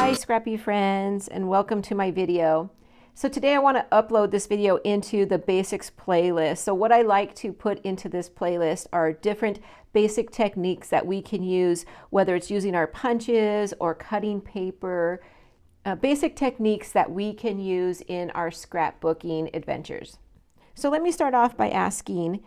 Hi Scrappy friends, and welcome to my video. So today I want to upload this video into the basics playlist. So what I like to put into this playlist are different basic techniques that we can use, whether it's using our punches or cutting paper, basic techniques that we can use in our scrapbooking adventures. So let me start off by asking,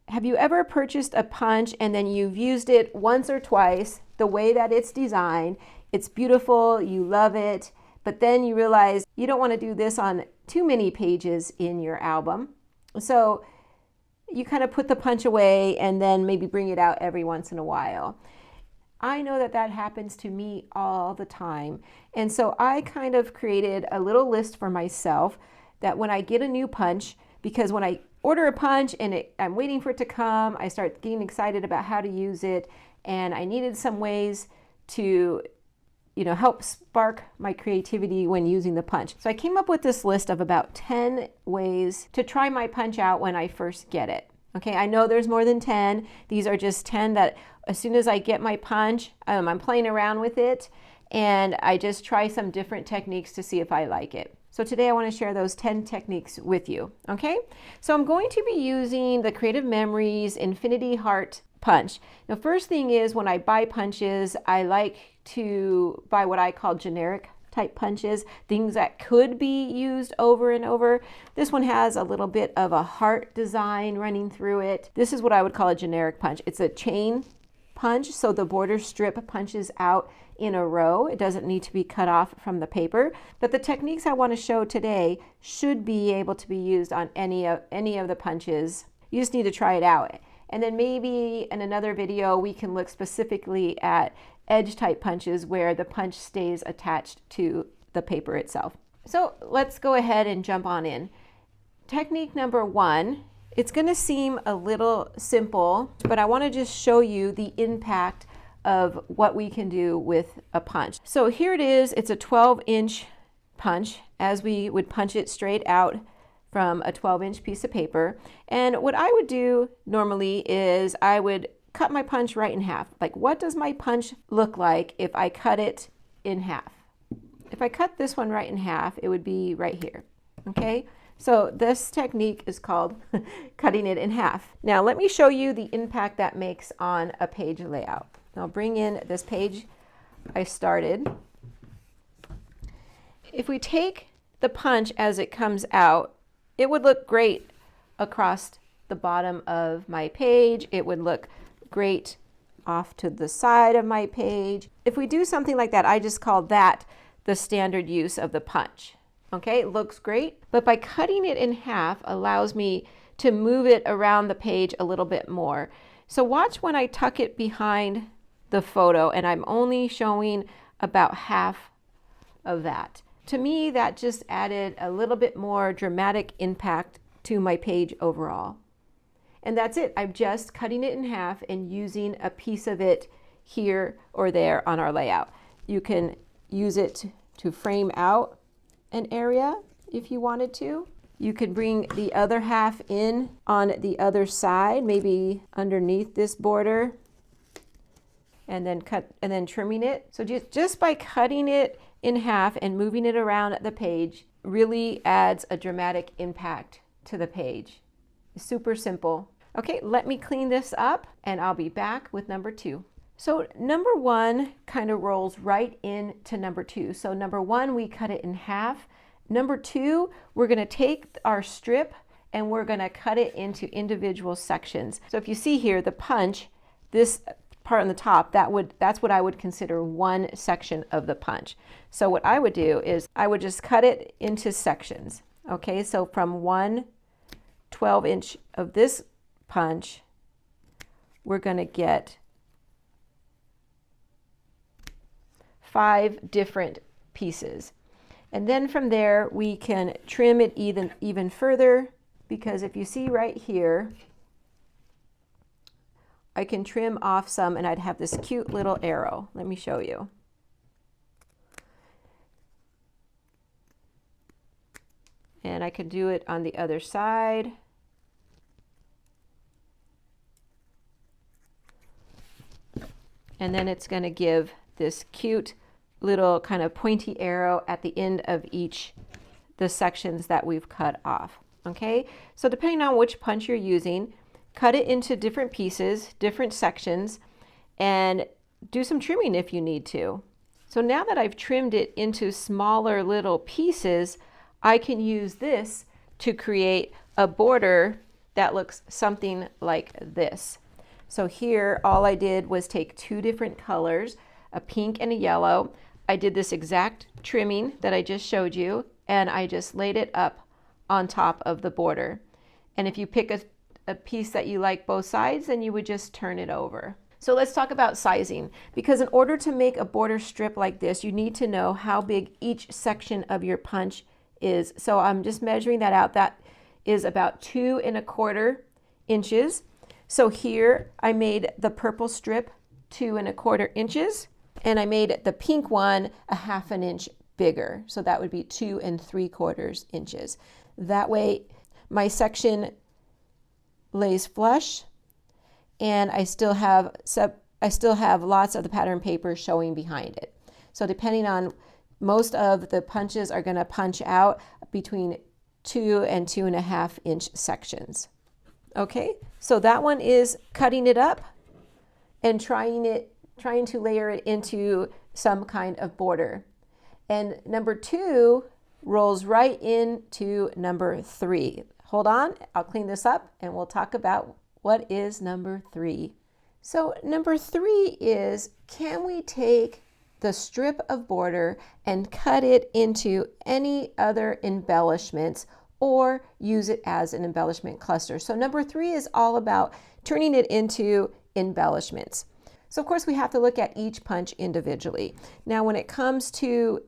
have you ever purchased a punch and then you've used it once or twice the way that it's designed? It's beautiful, you love it, but then you realize you don't want to do this on too many pages in your album. So you kind of put the punch away and then maybe bring it out every once in a while. I know that that happens to me all the time. And so I kind of created a little list for myself that when I get a new punch, because when I order a punch and I'm waiting for it to come, I start getting excited about how to use it, and I needed some ways to help spark my creativity when using the punch. So I came up with this list of about 10 ways to try my punch out when I first get it. Okay, I know there's more than 10. These are just 10 that as soon as I get my punch, I'm playing around with it and I just try some different techniques to see if I like it. So today I want to share those 10 techniques with you. Okay, so I'm going to be using the Creative Memories Infinity Heart punch. The first thing is, when I buy punches, I like to buy what I call generic type punches, things that could be used over and over. This one has a little bit of a heart design running through it. This is what I would call a generic punch. It's a chain punch, so the border strip punches out in a row. It doesn't need to be cut off from the paper, but the techniques I want to show today should be able to be used on any of the punches. You just need to try it out. And then maybe in another video we can look specifically at edge type punches where the punch stays attached to the paper itself. So let's go ahead and jump on in. Technique number one, it's going to seem a little simple, but I want to just show you the impact of what we can do with a punch. So here it is. It's a 12-inch punch, as we would punch it straight out from a 12-inch piece of paper. And what I would do normally is I would cut my punch right in half. Like, what does my punch look like if I cut it in half? If I cut this one right in half, it would be right here. Okay, so this technique is called cutting it in half. Now let me show you the impact that makes on a page layout. I'll bring in this page I started. If we take the punch as it comes out, it would look great across the bottom of my page. It would look great off to the side of my page. If we do something like that, I just call that the standard use of the punch. Okay, it looks great, but by cutting it in half allows me to move it around the page a little bit more. So watch when I tuck it behind the photo and I'm only showing about half of that. To me, that just added a little bit more dramatic impact to my page overall. And that's it. I'm just cutting it in half and using a piece of it here or there on our layout. You can use it to frame out an area if you wanted to. You could bring the other half in on the other side, maybe underneath this border, and then trimming it. So just by cutting it in half and moving it around the page really adds a dramatic impact to the page. Super simple. Okay, let me clean this up and I'll be back with number two. So number one kind of rolls right into number two. So number one, we cut it in half. Number two, we're going to take our strip and we're going to cut it into individual sections. So if you see here, the punch, this part on the top, that's what I would consider one section of the punch. So what I would do is I would just cut it into sections. Okay, so from one 12-inch of this punch, we're going to get 5 different pieces. And then from there we can trim it even further, because if you see right here, I can trim off some and I'd have this cute little arrow. Let me show you. And I could do it on the other side. And then it's going to give this cute little kind of pointy arrow at the end of the sections that we've cut off. Okay, so depending on which punch you're using, cut it into different pieces, different sections, and do some trimming if you need to. So now that I've trimmed it into smaller little pieces, I can use this to create a border that looks something like this. So here, all I did was take two different colors, a pink and a yellow. I did this exact trimming that I just showed you, and I just laid it up on top of the border. And if you pick a piece that you like both sides, then you would just turn it over. So let's talk about sizing, because in order to make a border strip like this, you need to know how big each section of your punch is. So I'm just measuring that out. That is about 2 1/4 inches. So here I made the purple strip 2 1/4 inches, and I made the pink one a 1/2 inch bigger. So that would be 2 3/4 inches. That way my section lays flush, and I still have lots of the pattern paper showing behind it. So depending on, most of the punches are going to punch out between 2 and 2 1/2 inch sections. Okay, so that one is cutting it up and trying to layer it into some kind of border. And number 2 rolls right into number 3. Hold on, I'll clean this up and we'll talk about what is number 3. So number 3 is, can we take the strip of border and cut it into any other embellishments or use it as an embellishment cluster? So number 3 is all about turning it into embellishments. So of course we have to look at each punch individually. Now when it comes to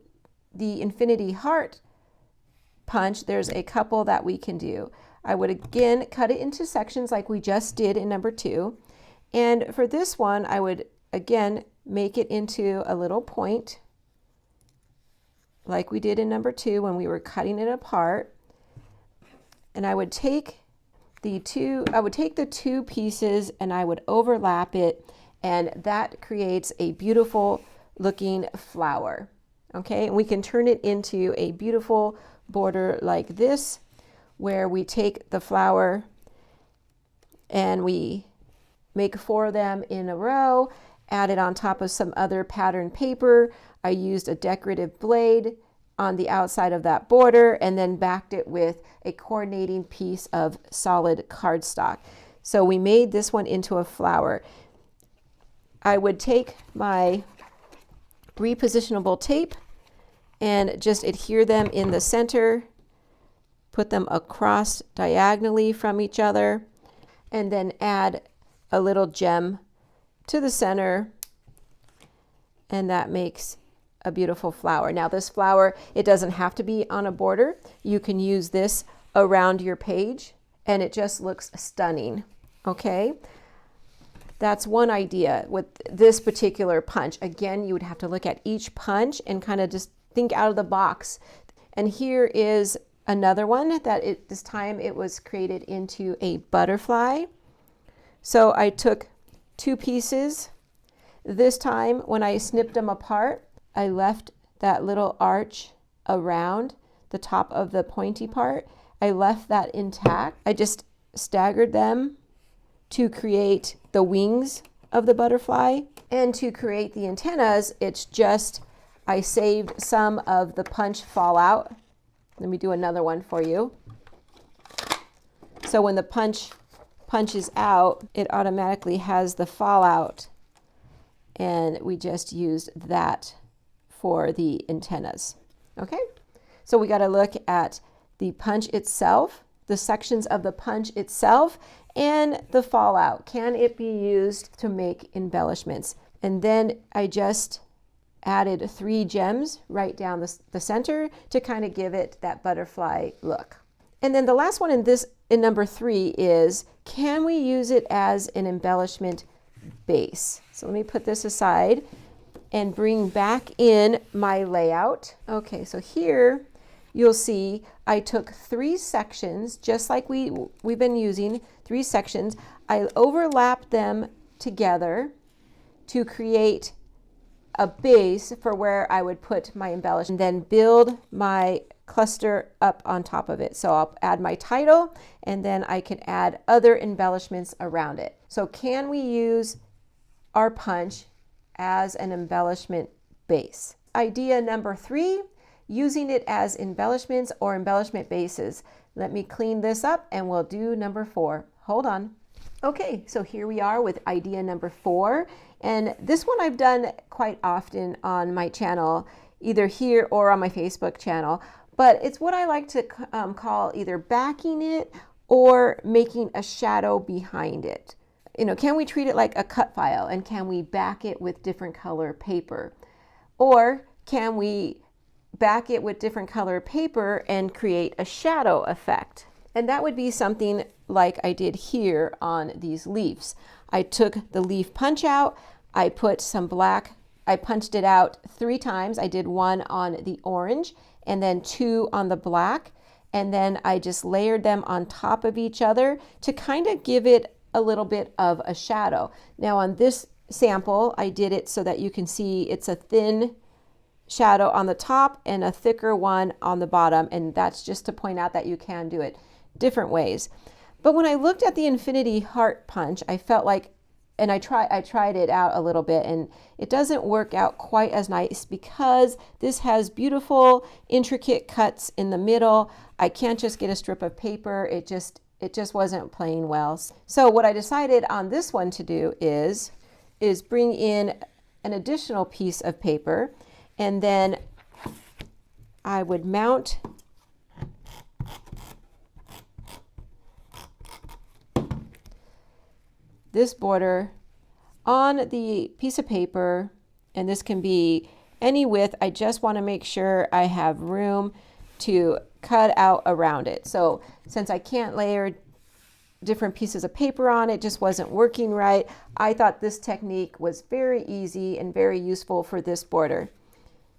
the infinity heart punch, there's a couple that we can do. I would again cut it into sections like we just did in number 2. And for this one, I would again make it into a little point like we did in number 2 when we were cutting it apart. And I would take the two pieces and I would overlap it, and that creates a beautiful looking flower. Okay, and we can turn it into a beautiful border like this, where we take the flower and we make 4 of them in a row, add it on top of some other pattern paper. I used a decorative blade on the outside of that border and then backed it with a coordinating piece of solid cardstock. So we made this one into a flower. I would take my repositionable tape and just adhere them in the center, put them across diagonally from each other, and then add a little gem to the center, and that makes a beautiful flower. Now this flower, it doesn't have to be on a border. You can use this around your page and it just looks stunning. Okay, that's one idea with this particular punch. Again, you would have to look at each punch and kind of just think out of the box. And here is another one that this time it was created into a butterfly. So I took 2 pieces. This time when I snipped them apart, I left that little arch around the top of the pointy part. I left that intact. I just staggered them to create the wings of the butterfly. And to create the antennas, it's just, I saved some of the punch fallout. Let me do another one for you. So when the punch punches out, it automatically has the fallout, and we just used that for the antennas. Okay, so we got to look at the punch itself, the sections of the punch itself, and the fallout. Can it be used to make embellishments? And then I just added 3 gems right down the center to kind of give it that butterfly look. And then the last one in number 3 is, can we use it as an embellishment base? So let me put this aside and bring back in my layout. Okay, so here you'll see I took 3 sections, just like we've been using 3 sections. I overlapped them together to create a base for where I would put my embellishment, and then build my cluster up on top of it. So I'll add my title, and then I can add other embellishments around it. So can we use our punch as an embellishment base? Idea number 3, using it as embellishments or embellishment bases. Let me clean this up and we'll do number 4. Hold on. Okay, so here we are with idea number 4, and this one I've done quite often on my channel, either here or on my Facebook channel, but it's what I like to call either backing it or making a shadow behind it. You know, can we treat it like a cut file, and can we back it with different color paper? Or can we back it with different color paper and create a shadow effect? And that would be something like I did here on these leaves. I took the leaf punch out, I put some black, I punched it out 3 times. I did 1 on the orange and then 2 on the black, and then I just layered them on top of each other to kind of give it a little bit of a shadow. Now on this sample, I did it so that you can see it's a thin shadow on the top and a thicker one on the bottom, and that's just to point out that you can do it different ways. But when I looked at the Infinity Heart Punch, I felt like, and I tried it out a little bit, and it doesn't work out quite as nice because this has beautiful intricate cuts in the middle. I can't just get a strip of paper. It just wasn't playing well. So what I decided on this one to do is bring in an additional piece of paper, and then I would mount this border on the piece of paper, and this can be any width. I just want to make sure I have room to cut out around it. So since I can't layer different pieces of paper on, it just wasn't working right. I thought this technique was very easy and very useful for this border.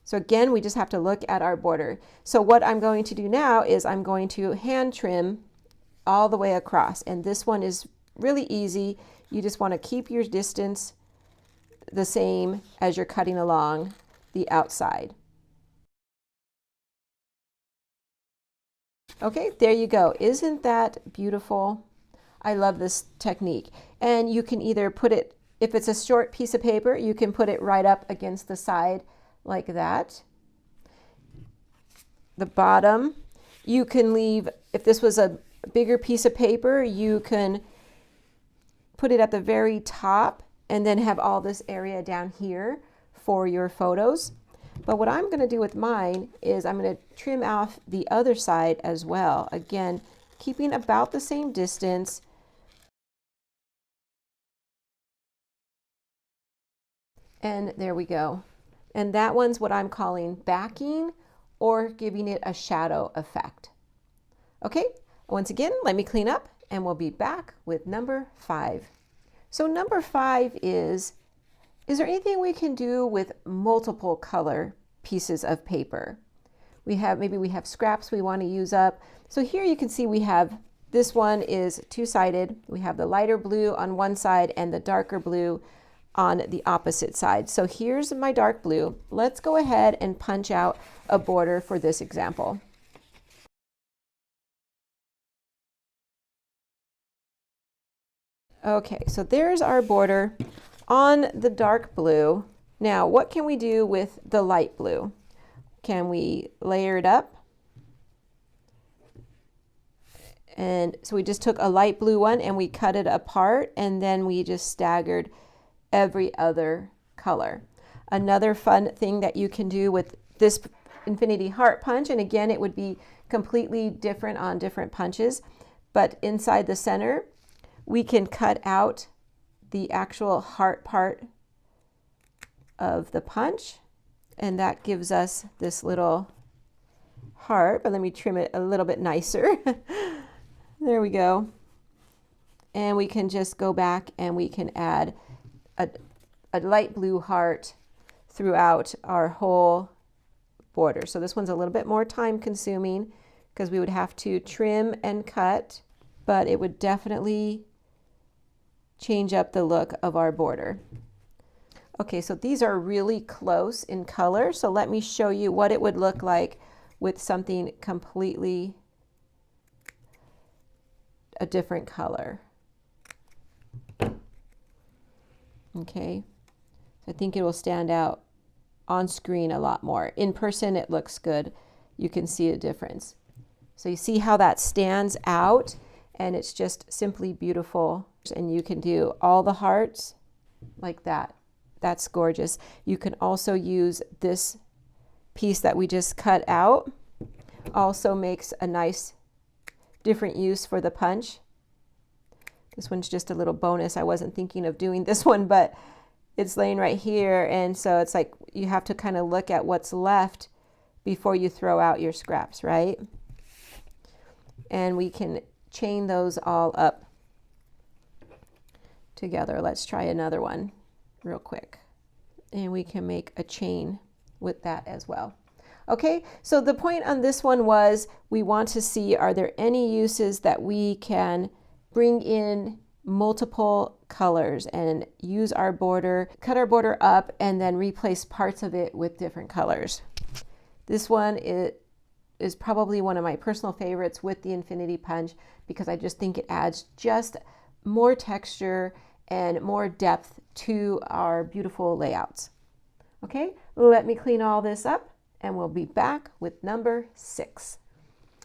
So again, we just have to look at our border. So what I'm going to do now is I'm going to hand trim all the way across, and this one is really easy. You just want to keep your distance the same as you're cutting along the outside. Okay, there you go. Isn't that beautiful? I love this technique. And you can either put it, if it's a short piece of paper, you can put it right up against the side like that. The bottom, you can leave, if this was a bigger piece of paper, you can put it at the very top and then have all this area down here for your photos. But what I'm going to do with mine is I'm going to trim off the other side as well. Again, keeping about the same distance. And there we go. And that one's what I'm calling backing or giving it a shadow effect. Okay, once again, let me clean up and we'll be back with number 5. So number 5 is there anything we can do with multiple color pieces of paper? Maybe we have scraps we want to use up. So here you can see we have, this one is 2-sided. We have the lighter blue on one side and the darker blue on the opposite side. So here's my dark blue. Let's go ahead and punch out a border for this example. Okay, so there's our border on the dark blue. Now, what can we do with the light blue? Can we layer it up? And so we just took a light blue one and we cut it apart, and then we just staggered every other color. Another fun thing that you can do with this Infinity Heart Punch, and again, it would be completely different on different punches, but inside the center, we can cut out the actual heart part of the punch, and that gives us this little heart, but let me trim it a little bit nicer. There we go. And we can just go back and we can add a light blue heart throughout our whole border. So this one's a little bit more time consuming because we would have to trim and cut, but it would definitely change up the look of our border. Okay, so these are really close in color. So let me show you what it would look like with something completely a different color. Okay, so I think it will stand out on screen a lot more. In person, it looks good. You can see a difference. So you see how that stands out, and it's just simply beautiful. And you can do all the hearts like that. That's gorgeous. You can also use this piece that we just cut out. Also makes a nice different use for the punch. This one's just a little bonus. I wasn't thinking of doing this one, but it's laying right here, and so it's like you have to kind of look at what's left before you throw out your scraps, right? And we can chain those all up together. Let's try another one real quick, and we can make a chain with that as well. Okay, so the point on this one was we want to see, are there any uses that we can bring in multiple colors and use our border, cut our border up, and then replace parts of it with different colors. This one is probably one of my personal favorites with the infinity punch, because I just think it adds just more texture and more depth to our beautiful layouts. Okay, let me clean all this up and we'll be back with number 6.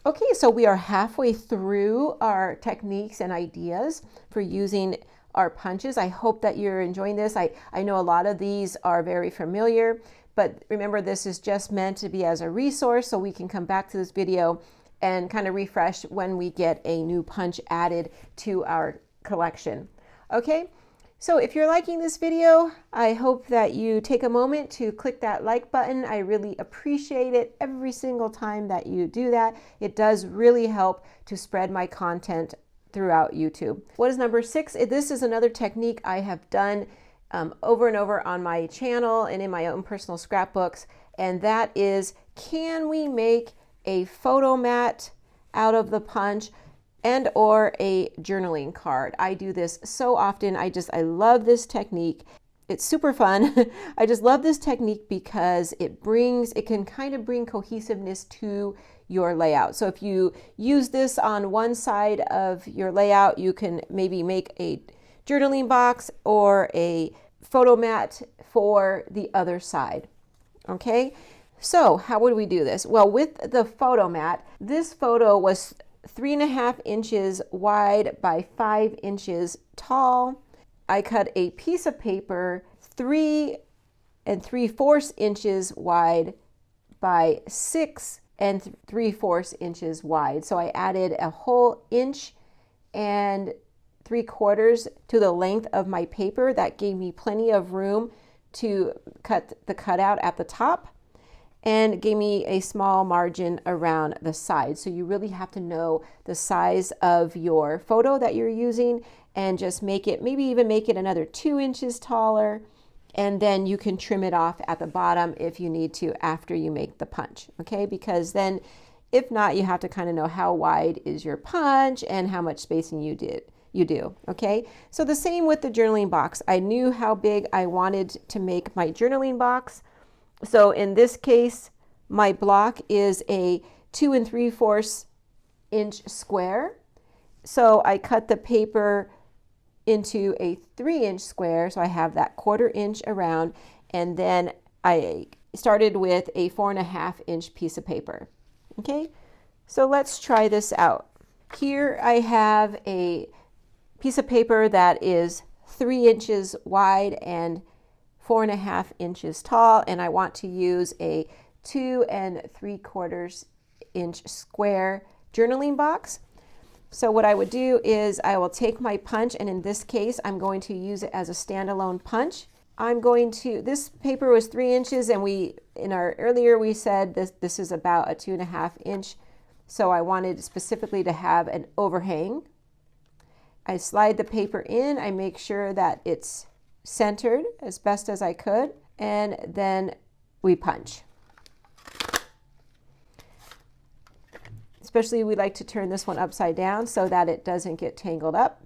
Okay, so we are halfway through our techniques and ideas for using our punches. I hope that you're enjoying this. I know a lot of these are very familiar, but remember, this is just meant to be as a resource, so we can come back to this video and kind of refresh when we get a new punch added to our collection. Okay, so if you're liking this video, I hope that you take a moment to click that like button. I really appreciate it every single time that you do that. It does really help to spread my content throughout YouTube. What is number 6? This is another technique I have done over and over on my channel and in my own personal scrapbooks, and that is, can we make a photo mat out of the punch and or a journaling card? I do this so often. I love this technique. It's super fun. I just love this technique because it can kind of bring cohesiveness to your layout. So if you use this on one side of your layout, you can maybe make a journaling box or a photo mat for the other side. Okay, so how would we do this? Well, with the photo mat, this photo was 3.5 inches wide by 5 inches tall. I cut a piece of paper 3 3/4 inches wide by 6 3/4 inches wide. So I added a whole 1 3/4 to the length of my paper. That gave me plenty of room to cut the cutout at the top, and gave me a small margin around the side. So you really have to know the size of your photo that you're using, and just maybe even make it another 2 inches taller, and then you can trim it off at the bottom if you need to after you make the punch. Okay, because then if not, you have to kind of know how wide is your punch and how much spacing you do. Okay, so the same with the journaling box. I knew how big I wanted to make my journaling box. So in this case, my block is a 2 3/4 inch square. So I cut the paper into a 3-inch square. So I have that 1/4 inch around, and then I started with a 4.5 inch piece of paper. Okay, so let's try this out. Here I have a piece of paper that is 3 inches wide and 4.5 inches tall, and I want to use a 2 3/4 inch square journaling box. So what I would do is I will take my punch, and in this case I'm going to use it as a standalone punch. This paper was 3 inches, and in our earlier we said this is about a 2.5 inch, so I wanted specifically to have an overhang. I slide the paper in, I make sure that it's centered as best as I could, and then we punch. Especially we like to turn this one upside down so that it doesn't get tangled up.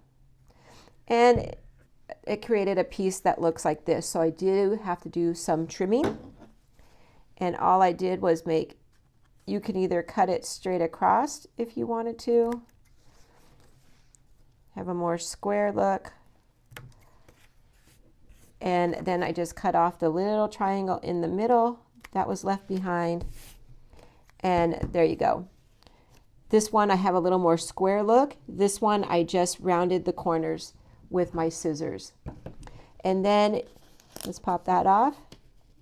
And it created a piece that looks like this. So I do have to do some trimming. And all I did was make, you can either cut it straight across if you wanted to, have a more square look. And then I just cut off the little triangle in the middle that was left behind. And there you go. This one I have a little more square look. This one I just rounded the corners with my scissors. And then let's pop that off.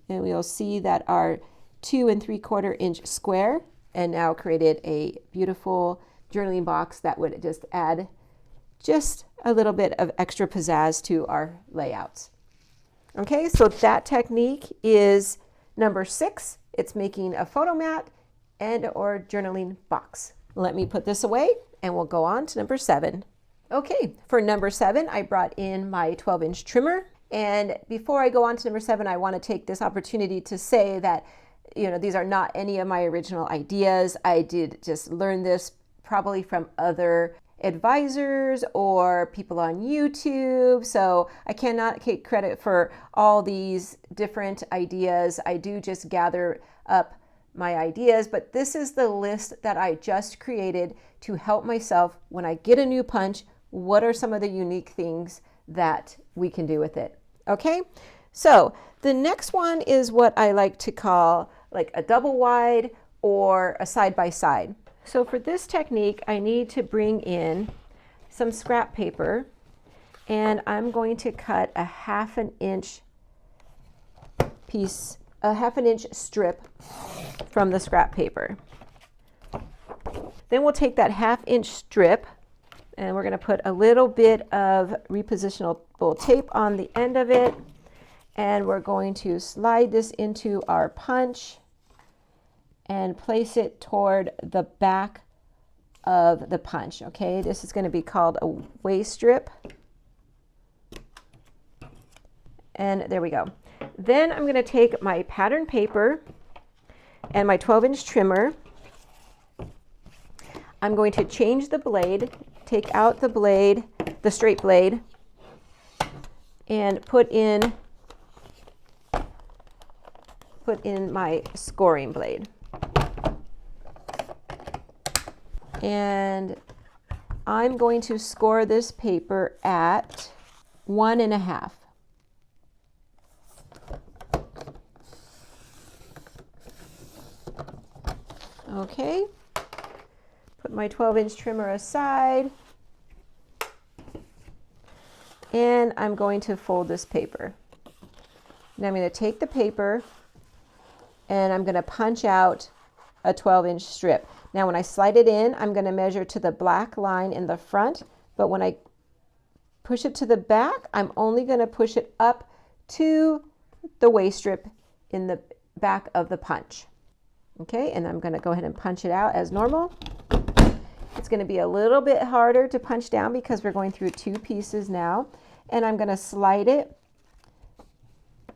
And we'll see that our 2 3/4 inch square and now created a beautiful journaling box that would just add just a little bit of extra pizzazz to our layouts. Okay, so that technique is number 6. It's making a photo mat and or journaling box. Let me put this away and we'll go on to number 7. Okay, for number 7, I brought in my 12-inch trimmer. And before I go on to number 7, I want to take this opportunity to say that, you know, these are not any of my original ideas. I did just learn this probably from other advisors or people on YouTube. So I cannot take credit for all these different ideas. I do just gather up my ideas, but this is the list that I just created to help myself when I get a new punch. What are some of the unique things that we can do with it? Okay, so the next one is what I like to call like a double wide or a side by side. So for this technique, I need to bring in some scrap paper, and I'm going to cut a 1/2 inch piece, a 1/2 inch strip from the scrap paper. Then we'll take that 1/2 inch strip and we're going to put a little bit of repositionable tape on the end of it, and we're going to slide this into our punch and place it toward the back of the punch. Okay, this is going to be called a waist strip. And there we go. Then I'm going to take my pattern paper and my 12-inch trimmer. I'm going to change the blade, take out the blade, the straight blade, and put in my scoring blade. And I'm going to score this paper at 1 1/2. Okay, put my 12-inch trimmer aside, and I'm going to fold this paper. Now I'm going to take the paper and I'm going to punch out a 12-inch strip. Now when I slide it in, I'm going to measure to the black line in the front, but when I push it to the back, I'm only going to push it up to the waist strip in the back of the punch. Okay, and I'm going to go ahead and punch it out as normal. It's going to be a little bit harder to punch down because we're going through 2 pieces now. And I'm going to slide it,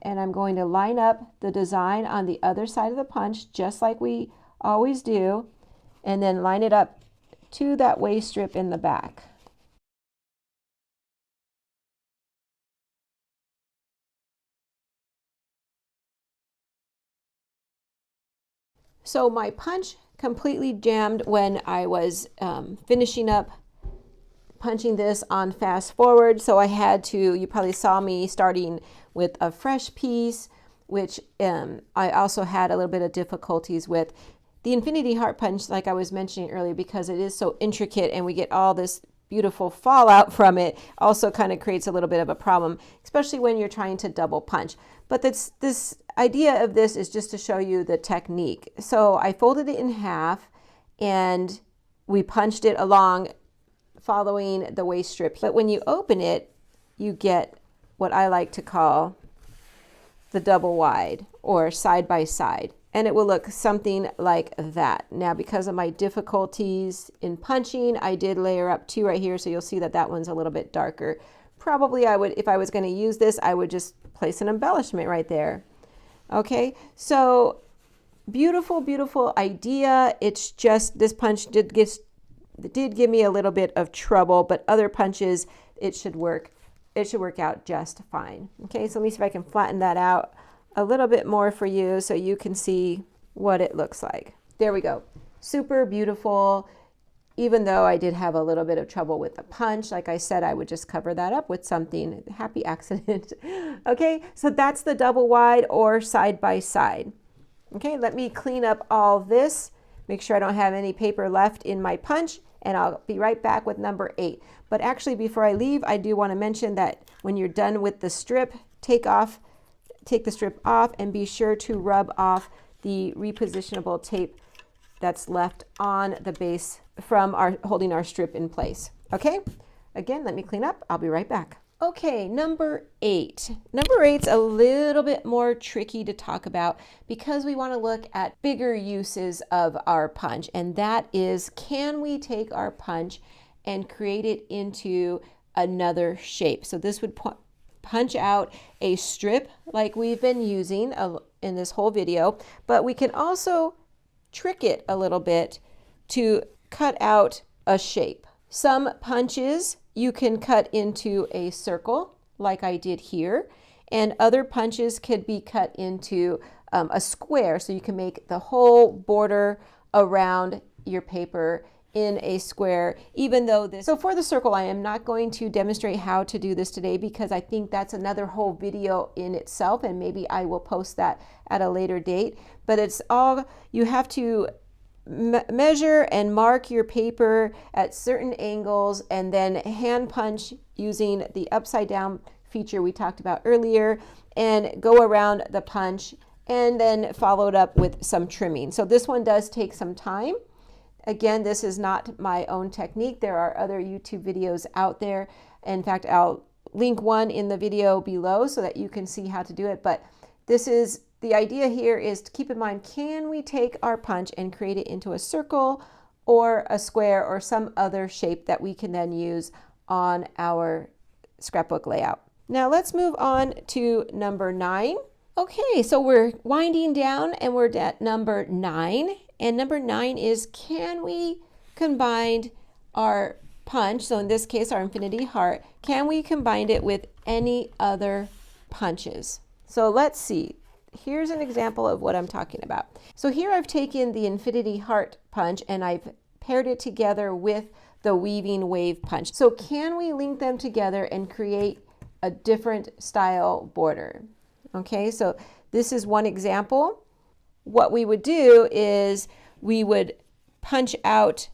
and I'm going to line up the design on the other side of the punch just like we always do, and then line it up to that waist strip in the back. So my punch completely jammed when I was finishing up punching this on fast forward. So I had to, you probably saw me starting with a fresh piece, which I also had a little bit of difficulties with. The Infinity Heart Punch, like I was mentioning earlier, because it is so intricate and we get all this beautiful fallout from it, also kind of creates a little bit of a problem, especially when you're trying to double punch. But this idea of this is just to show you the technique. So I folded it in half and we punched it along following the waist strip. But when you open it, you get what I like to call the double wide or side by side. And it will look something like that. Now, because of my difficulties in punching, I did layer up 2 right here, so you'll see that that one's a little bit darker. Probably I would, if I was going to use this, I would just place an embellishment right there. Okay, so beautiful, beautiful idea. It's just this punch did give me a little bit of trouble, but other punches, it should work it should work out just fine. Okay, so let me see if I can flatten that out a little bit more for you so you can see what it looks like. There we go. Super beautiful. Even though I did have a little bit of trouble with the punch, like I said, I would just cover that up with something. Happy accident. Okay, so that's the double wide or side by side. Okay, let me clean up all this, make sure I don't have any paper left in my punch, and I'll be right back with number 8. But actually, before I leave, I do want to mention that when you're done with the strip, take the strip off and be sure to rub off the repositionable tape that's left on the base from holding our strip in place. Okay, again, let me clean up. I'll be right back. Okay, number 8. Number 8's a little bit more tricky to talk about because we want to look at bigger uses of our punch, and that is, can we take our punch and create it into another shape? So this would punch out a strip like we've been using in this whole video, but we can also trick it a little bit to cut out a shape. Some punches you can cut into a circle like I did here, and other punches could be cut into a square, so you can make the whole border around your paper in a square, even though this. So for the circle, I am not going to demonstrate how to do this today because I think that's another whole video in itself, and maybe I will post that at a later date. But it's all, you have to measure and mark your paper at certain angles and then hand punch using the upside down feature we talked about earlier and go around the punch and then follow it up with some trimming. So this one does take some time. Again, this is not my own technique. There are other YouTube videos out there. In fact, I'll link one in the video below so that you can see how to do it. But this is, the idea here is to keep in mind, can we take our punch and create it into a circle or a square or some other shape that we can then use on our scrapbook layout. Now let's move on to number 9. Okay, so we're winding down and we're at number 9. And number 9 is, can we combine our punch, so in this case our infinity heart, can we combine it with any other punches? So let's see. Here's an example of what I'm talking about. So here I've taken the infinity heart punch and I've paired it together with the weaving wave punch. So can we link them together and create a different style border? Okay, so this is one example. What we would do is we would punch out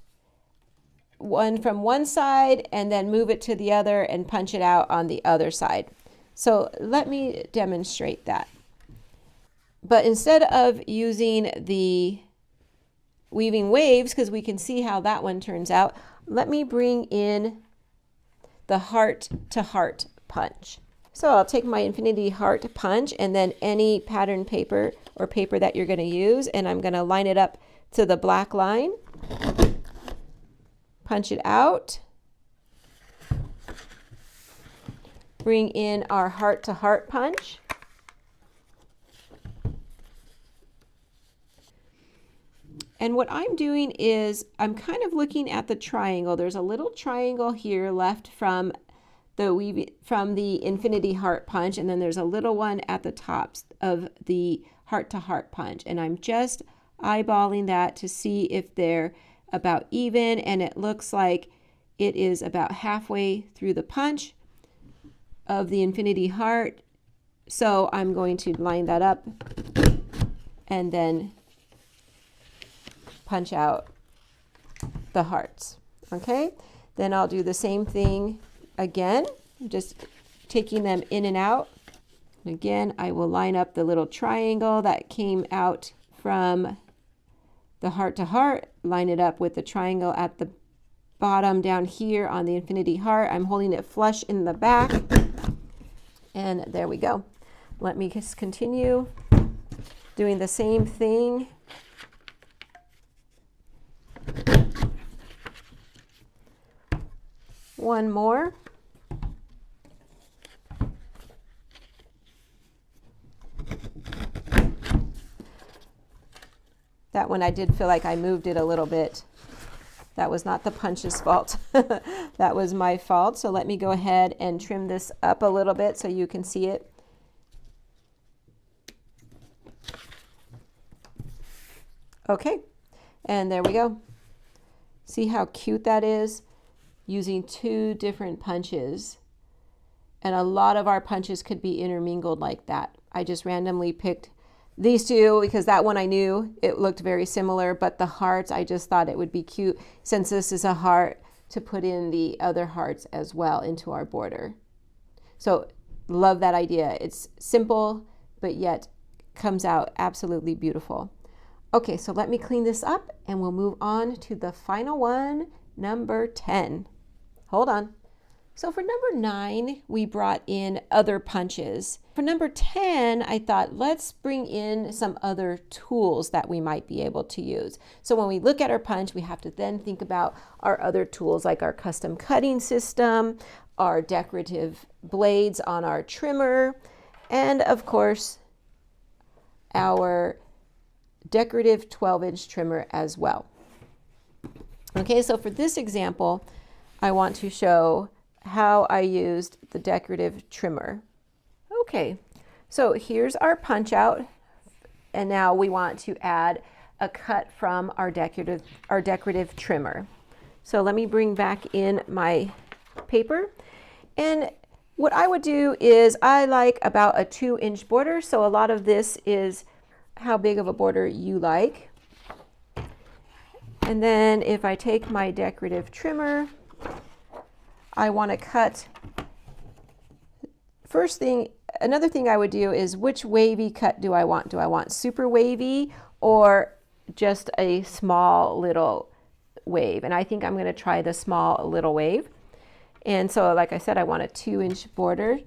one from one side and then move it to the other and punch it out on the other side. So let me demonstrate that. But instead of using the weaving waves, because we can see how that one turns out, let me bring in the heart to heart punch. So I'll take my infinity heart punch and then any pattern paper or paper that you're going to use, and I'm going to line it up to the black line, punch it out, bring in our heart to heart punch, and what I'm doing is I'm kind of looking at the triangle. There's a little triangle here left from the infinity heart punch, and then there's a little one at the tops of the heart to heart punch, and I'm just eyeballing that to see if they're about even, and it looks like it is about halfway through the punch of the infinity heart. So I'm going to line that up and then punch out the hearts. Okay, then I'll do the same thing again, just taking them in and out. Again, I will line up the little triangle that came out from the heart to heart, line it up with the triangle at the bottom down here on the infinity heart. I'm holding it flush in the back, and there we go. Let me just continue doing the same thing. One more. That one I did feel like I moved it a little bit. That was not the punch's fault. That was my fault. So let me go ahead and trim this up a little bit so you can see it. Okay, and there we go. See how cute that is? Using two different punches. And a lot of our punches could be intermingled like that. I just randomly picked these two because that one I knew it looked very similar, but the hearts, I just thought it would be cute since this is a heart to put in the other hearts as well into our border. So love that idea. It's simple, but yet comes out absolutely beautiful. Okay, so let me clean this up and we'll move on to the final one, number 10. Hold on. So for number 9, we brought in other punches. For number 10, I thought let's bring in some other tools that we might be able to use. So when we look at our punch, we have to then think about our other tools like our custom cutting system, our decorative blades on our trimmer, and of course, our decorative 12-inch trimmer as well. Okay, so for this example, I want to show how I used the decorative trimmer. Okay, so here's our punch out, and now we want to add a cut from our decorative trimmer. So let me bring back in my paper, and what I would do is I like about a 2-inch border, so a lot of this is how big of a border you like. And then if I take my decorative trimmer, I want to cut. Another thing I would do is which wavy cut do I want? Do I want super wavy or just a small little wave? And I think I'm going to try the small little wave. And so like I said, I want a 2-inch border.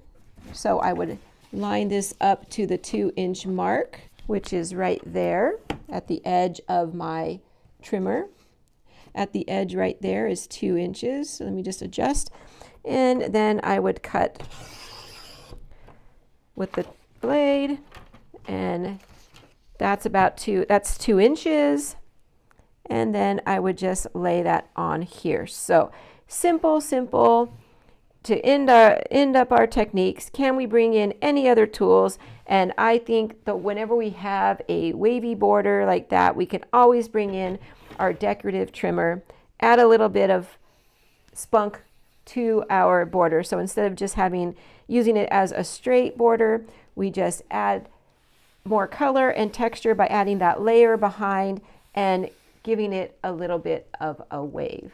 So I would line this up to the 2-inch mark, which is right there at the edge of my trimmer. At the edge right there is 2 inches. So let me just adjust. And then I would cut with the blade, and that's 2 inches. And then I would just lay that on here. So simple to end up our techniques. Can we bring in any other tools? And I think that whenever we have a wavy border like that, we can always bring in our decorative trimmer, add a little bit of spunk to our border. So instead of just using it as a straight border, we just add more color and texture by adding that layer behind and giving it a little bit of a wave.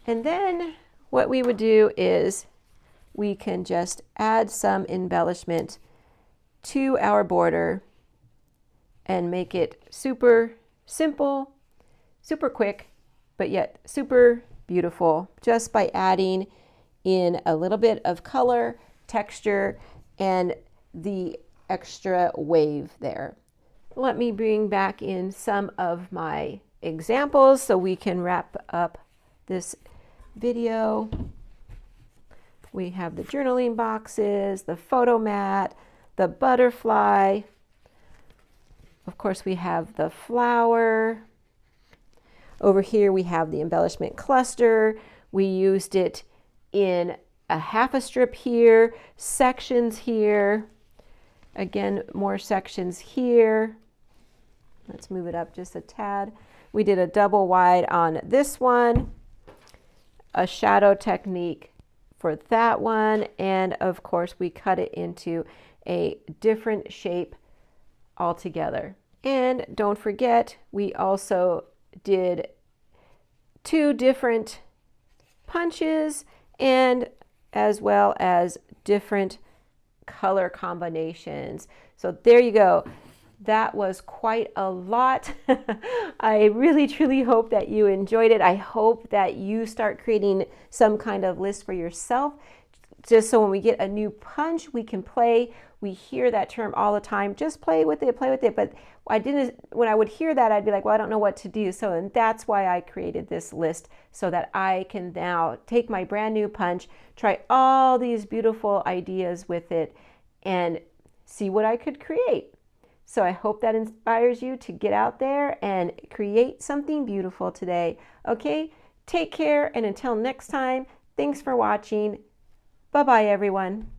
And then what we would do is we can just add some embellishment to our border and make it super simple, super quick, but yet super beautiful, just by adding in a little bit of color, texture, and the extra wave there. Let me bring back in some of my examples so we can wrap up this video. We have the journaling boxes, the photo mat, the butterfly. Of course, we have the flower. Over here, we have the embellishment cluster. We used it in a half a strip here, sections here. Again, more sections here. Let's move it up just a tad. We did a double wide on this one, a shadow technique for that one, and of course we cut it into a different shape altogether. And don't forget, we also did 2 different punches and as well as different color combinations. So there you go. That was quite a lot. I really truly hope that you enjoyed it. I hope that you start creating some kind of list for yourself, just so when we get a new punch, we can play. We hear that term all the time, just play with it, play with it. But when I would hear that, I'd be like, well, I don't know what to do. So, and that's why I created this list, so that I can now take my brand new punch, try all these beautiful ideas with it, and see what I could create. So I hope that inspires you to get out there and create something beautiful today. Okay, Take care, and until next time, thanks for watching. Bye-bye, everyone.